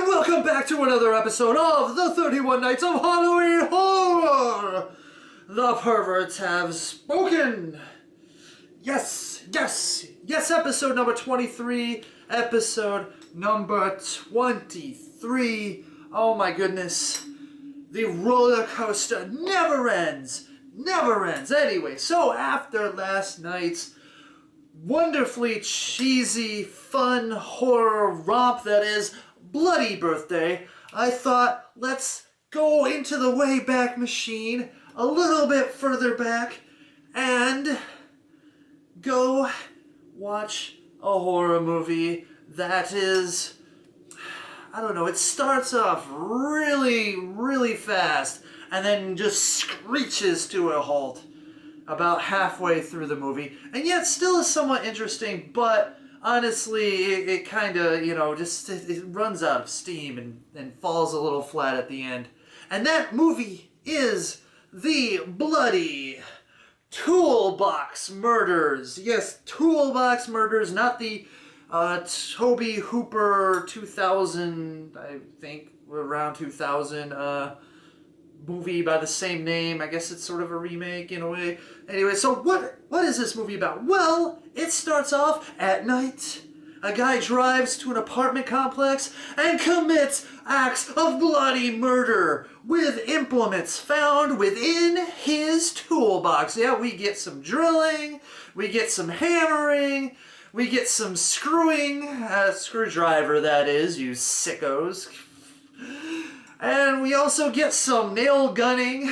And welcome back to another episode of the 31 Nights of Halloween Horror! The Perverts Have Spoken! Yes, episode number 23, episode number 23. Oh my goodness. The roller coaster never ends. Anyway, so after last night's wonderfully cheesy, fun horror romp that is Bloody Birthday, I thought, let's go into the Wayback Machine a little bit further back and go watch a horror movie that is, I don't know, it starts off really fast and then just screeches to a halt about halfway through the movie, and yet still is somewhat interesting, but honestly, it kind of, you know, just it runs out of steam and falls a little flat at the end. And that movie is the bloody Toolbox Murders. Yes, Toolbox Murders, not the Toby Hooper 2000, I think, around 2000, movie by the same name. I guess it's sort of a remake in a way. Anyway, so what is this movie about? Well, it starts off at night. A guy drives to an apartment complex and commits acts of bloody murder with implements found within his toolbox. Yeah, we get some drilling, we get some hammering, we get some screwing, screwdriver that is, you sickos. And we also get some nail gunning,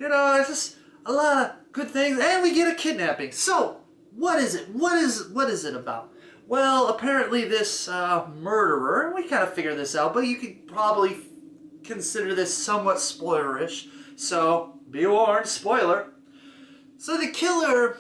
you know, it's just a lot of good things, and we get a kidnapping. So, what is it? What is it about? Well, apparently this murderer, and we kind of figured this out, but you could probably consider this somewhat spoilerish, so be warned, spoiler. So the killer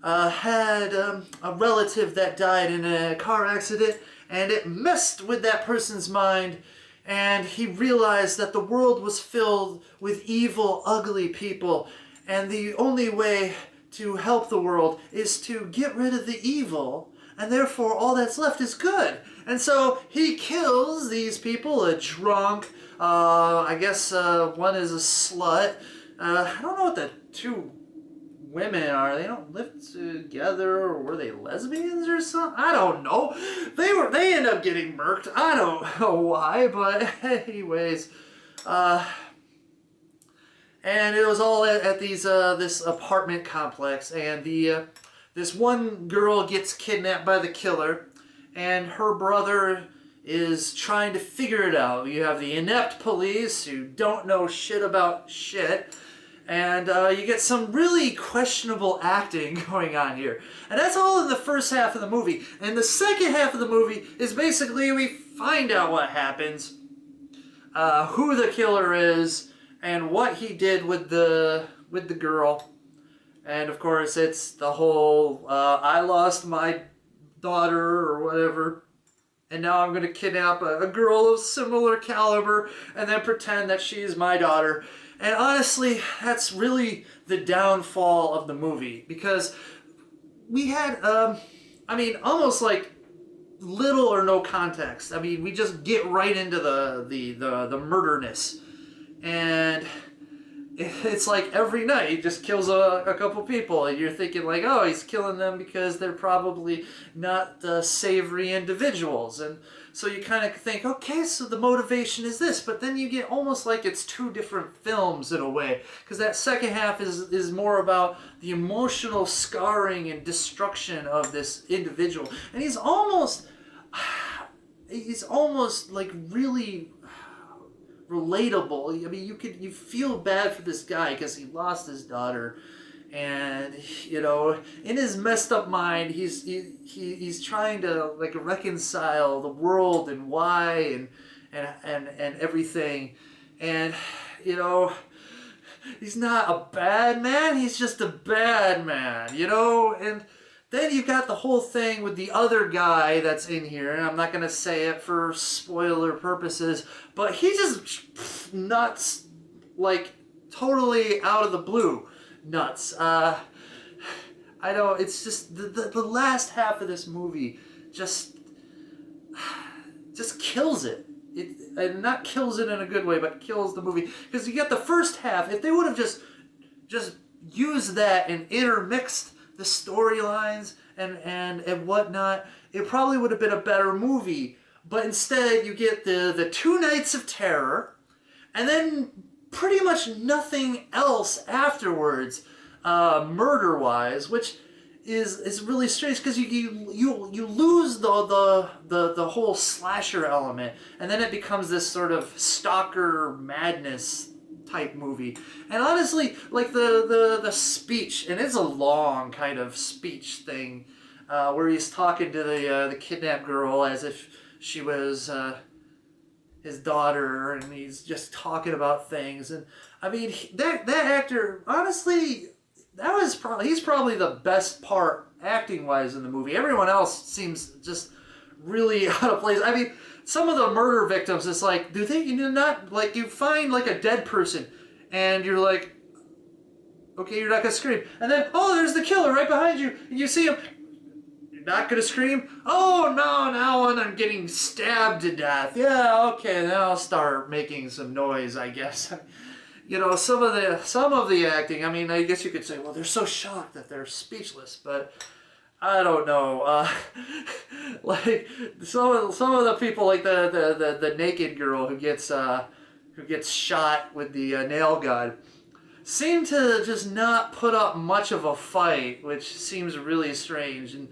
had a relative that died in a car accident, and it messed with that person's mind. And he realized that the world was filled with evil, ugly people, and the only way to help the world is to get rid of the evil, and therefore all that's left is good. And so he kills these people, a drunk, I guess one is a slut. I don't know what the two women are. They don't live together, or were they lesbians or something? I don't know. They end up getting murked. I don't know why, but anyways, and it was all at these this apartment complex, and this one girl gets kidnapped by the killer, and her brother is trying to figure it out. You have the inept police who don't know shit about shit. And you get some really questionable acting going on here. And that's all in the first half of the movie. And the second half of the movie is basically we find out what happens, who the killer is, and what he did with the girl. And of course it's the whole, I lost my daughter or whatever, and now I'm going to kidnap a girl of similar caliber and then pretend that she's my daughter. And honestly, that's really the downfall of the movie, because we had, I mean, almost like little or no context. I mean, we just get right into the murderness, and it's like every night he just kills a couple people, and you're thinking like, oh, he's killing them because they're probably not savory individuals, and so you kind of think, okay, so the motivation is this, but then you get almost like it's two different films in a way, because that second half is more about the emotional scarring and destruction of this individual, and he's almost like really relatable. I mean, you feel bad for this guy because he lost his daughter, and you know, in his messed up mind, he's trying to like reconcile the world and why and everything, and you know, he's not a bad man, he's just a bad man, you know. And then you got the whole thing with the other guy that's in here, and I'm not going to say it for spoiler purposes, but he just nuts, like totally out of the blue nuts. I know, it's just the last half of this movie just kills it. and not kills it in a good way, but kills the movie. Because you get the first half, if they would have just used that and intermixed the storylines and whatnot, it probably would have been a better movie. But instead, you get the 2 nights of terror, and then pretty much nothing else afterwards, murder-wise, which is really strange because you lose the whole slasher element, and then it becomes this sort of stalker madness type movie. And honestly, like the speech, and it's a long kind of speech thing, where he's talking to the kidnapped girl as if she was his daughter, and he's just talking about things. And I mean, that actor, honestly, he's probably the best part acting wise in the movie. Everyone else seems just really out of place. I mean, some of the murder victims, it's like, you find like a dead person and you're like, okay, you're not gonna scream, and then, oh, there's the killer right behind you, and you see him, you're not gonna scream. Oh no, now when I'm getting stabbed to death, yeah, okay, then I'll start making some noise, I guess. You know, some of the acting, I mean, I guess you could say, well, they're so shocked that they're speechless, but I don't know. Like some of the people, like the naked girl who gets shot with the nail gun, seem to just not put up much of a fight, which seems really strange. And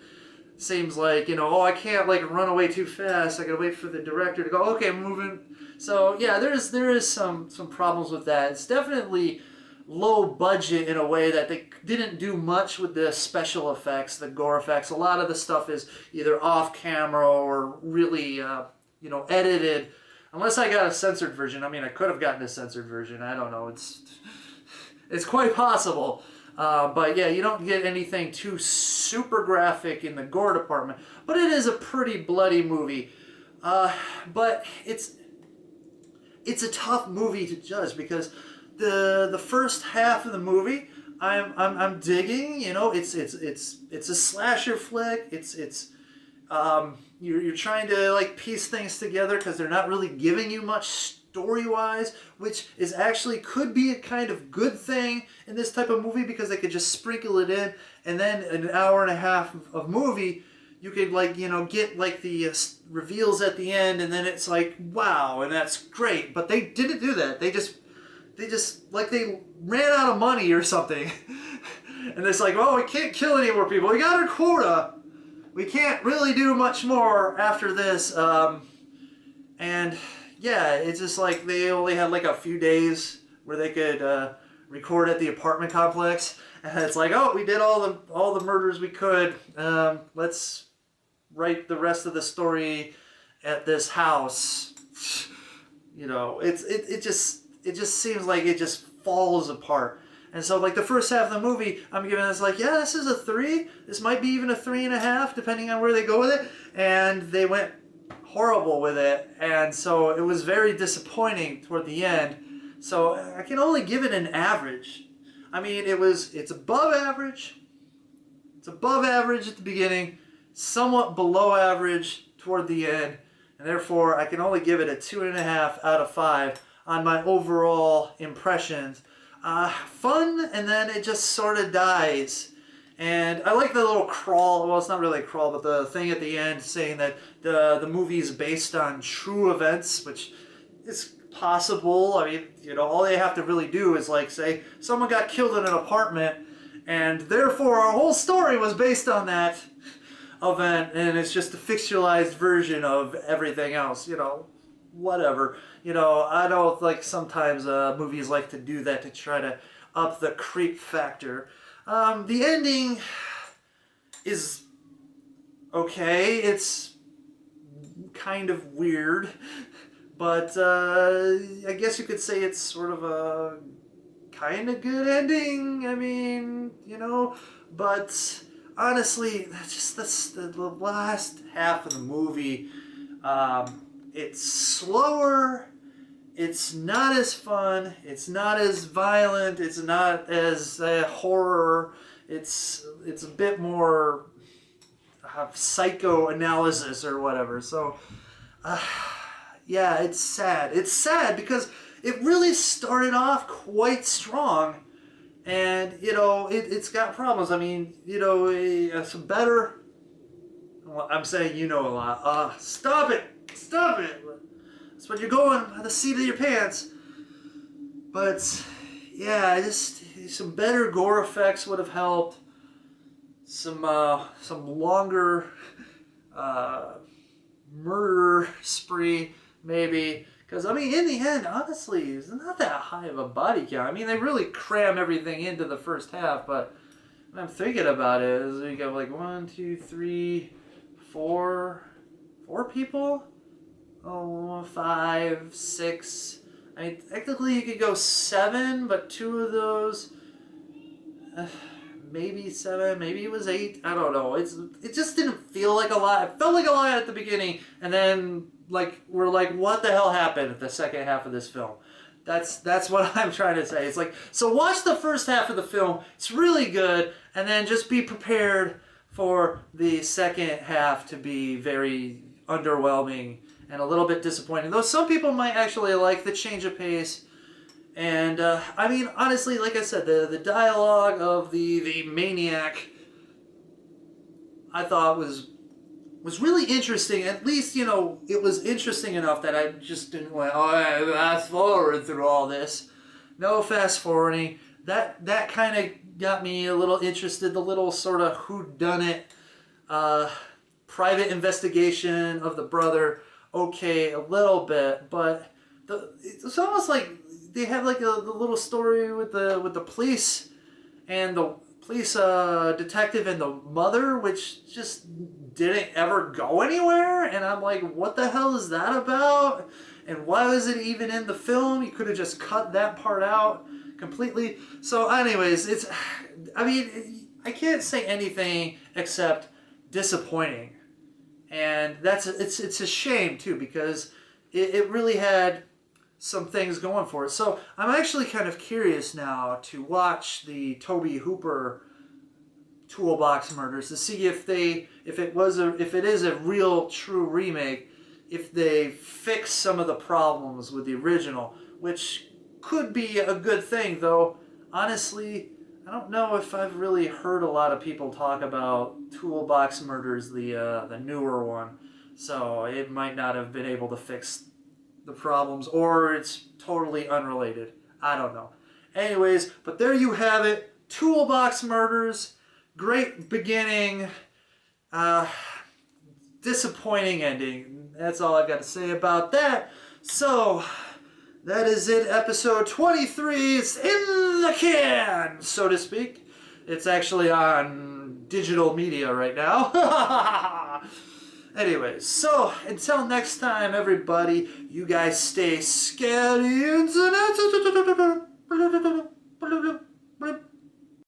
seems like, you know, oh, I can't like run away too fast. I gotta wait for the director to go, okay, I'm moving. So yeah, there is some problems with that. It's definitely low budget in a way that they didn't do much with the special effects, the gore effects. A lot of the stuff is either off camera or really, you know, edited. Unless I got a censored version. I mean, I could have gotten a censored version. I don't know. It's quite possible. But yeah, you don't get anything too super graphic in the gore department. But it is a pretty bloody movie. But it's a tough movie to judge because the first half of the movie I'm digging. You know, it's a slasher flick. You're trying to like piece things together because they're not really giving you much story-wise, which is actually could be a kind of good thing in this type of movie because they could just sprinkle it in, and then an hour and a half of movie, you could like, you know, get like the reveals at the end, and then it's like, wow, and that's great. But they didn't do that. They just like they ran out of money or something. And it's like, oh, we can't kill any more people. We got our quota. We can't really do much more after this. And yeah, it's just like they only had like a few days where they could record at the apartment complex, and it's like, oh, we did all the murders we could. Let's write the rest of the story at this house. You know, it just seems like it just falls apart. And so, like, the first half of the movie, I'm giving this, like, yeah, this is a 3. This might be even a 3.5, depending on where they go with it. And they went horrible with it. And so it was very disappointing toward the end. So I can only give it an average. I mean, it's above average. It's above average at the beginning, somewhat below average toward the end. And therefore, I can only give it a 2.5 out of 5 on my overall impressions. Fun, and then it just sort of dies. And I like the little crawl, well, it's not really a crawl, but the thing at the end saying that the movie is based on true events, which is possible. I mean, you know, all they have to really do is like say, someone got killed in an apartment, and therefore our whole story was based on that event, and it's just a fictionalized version of everything else, you know, whatever. You know, I don't like sometimes movies like to do that to try to up the creep factor. The ending is okay. It's kind of weird, but I guess you could say it's sort of a kind of good ending. I mean, you know, but honestly, that's the last half of the movie. It's slower. It's not as fun. It's not as violent. It's not as horror. It's a bit more psychoanalysis or whatever. So, yeah, it's sad. It's sad because it really started off quite strong. And, you know, it's got problems. I mean, you know, some better... Well, I'm saying you know a lot. Stop it! Stop it! That's when you're going by the seat of your pants. But, yeah, just some better gore effects would have helped. Some longer murder spree, maybe. Because, I mean, in the end, honestly, it's not that high of a body count. I mean, they really cram everything into the first half, but when I'm thinking about it, is we got like 1, 2, 3, 4 people? Oh, 5, 6. I mean, technically you could go 7, but 2 of those, maybe 7, maybe it was 8. I don't know. It just didn't feel like a lot. It felt like a lot at the beginning, and then like we're like, what the hell happened at the second half of this film? That's what I'm trying to say. It's like, so watch the first half of the film. It's really good, and then just be prepared for the second half to be very underwhelming and a little bit disappointing. Though some people might actually like the change of pace. And, I mean, honestly, like I said, the dialogue of the maniac, I thought was really interesting. At least, you know, it was interesting enough that I just didn't want, oh, fast forward through all this. No fast forwarding. That kind of got me a little interested. The little sort of whodunit, private investigation of the brother. Okay, a little bit, but it's almost like they have like the little story with the police and the police detective and the mother, which just didn't ever go anywhere. And I'm like, what the hell is that about? And why was it even in the film? You could have just cut that part out completely. So anyways, I mean, I can't say anything except disappointing. And it's a shame too, because it really had some things going for it. So I'm actually kind of curious now to watch the Tobe Hooper Toolbox Murders to see if it is a real true remake, if they fix some of the problems with the original, which could be a good thing. Though honestly, I don't know if I've really heard a lot of people talk about Toolbox Murders, the newer one, so it might not have been able to fix the problems, or it's totally unrelated. I don't know. Anyways, but there you have it. Toolbox Murders. Great beginning. Disappointing ending. That's all I've got to say about that. So, that is it. Episode 23 is in the can, so to speak. It's actually on digital media right now. Anyways, so until next time, everybody, you guys stay scary and